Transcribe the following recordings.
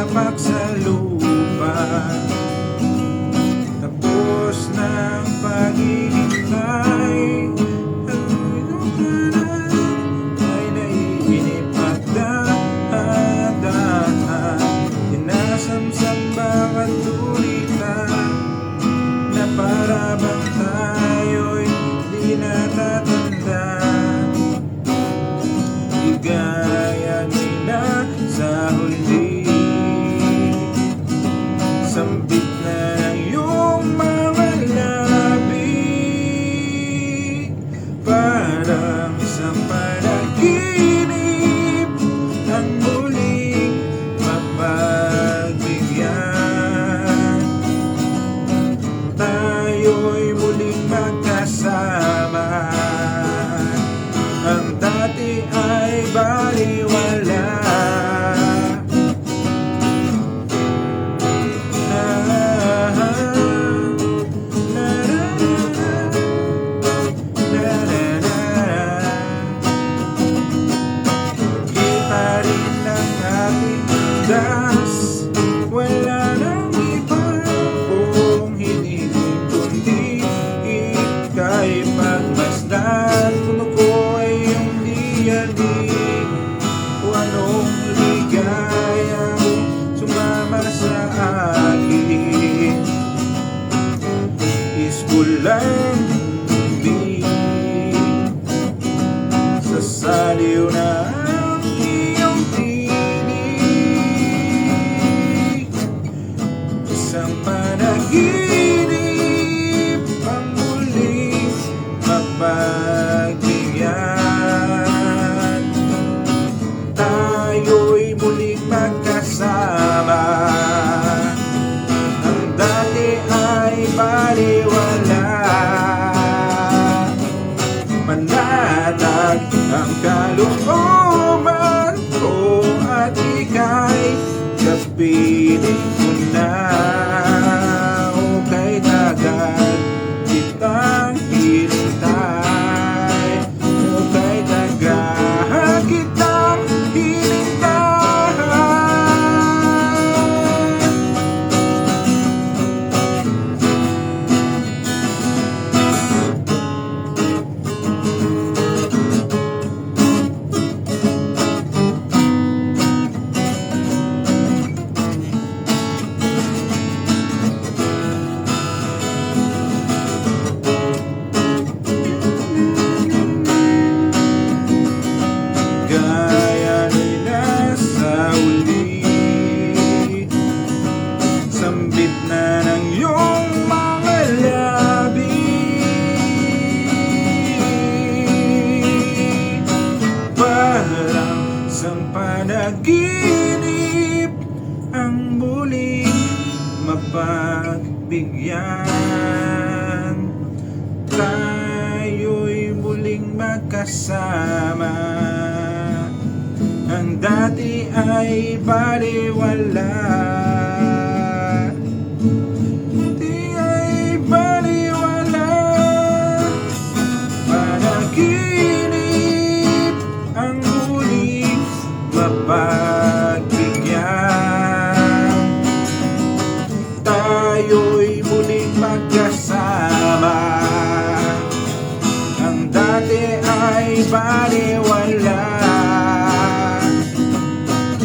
tapak sa lupa. Tapos ng paghihintay, ay naiinip at dahan-dahan. Sinasamsam bawat tulita na para bang tayo'y di natatanda. Gaya nila sa huli, sambit na ng iyong mga labi. Parang isang panaginip ang muling mapagbigyan. Tayo'y muling magkasama. Ang dati ay baliwala. Kita rin ang ating das. Wala nang iba kung hindi kundi ika'y pagmasdan. Kung ako ay iyong diyanig, o anong ligayang sumama sa akin. Iskulang sa saliw na ang iyong tinig. Isang panaginip ang muling mapagbigyan. Tayo'y muling magkasama. Ang dati ay baliwala. Manatag ang kalooban ko at ika'y kapiling ko na. O kay tagal kitang hinintay, o kay tagal kitang hinintay. Gaya nila sa uli, sambit na ng iyong mga labi. Parang isang panaginip ang muling mapagbigyan. Tayo'y muling magkasama. Ang dati ay baliwala. Dati ay baliwala. Panaginip ang muling mapagbigyan. Tayo'y muling magkasama. Ang dati ay baliwala.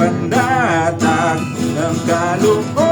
Panatag ng kalooban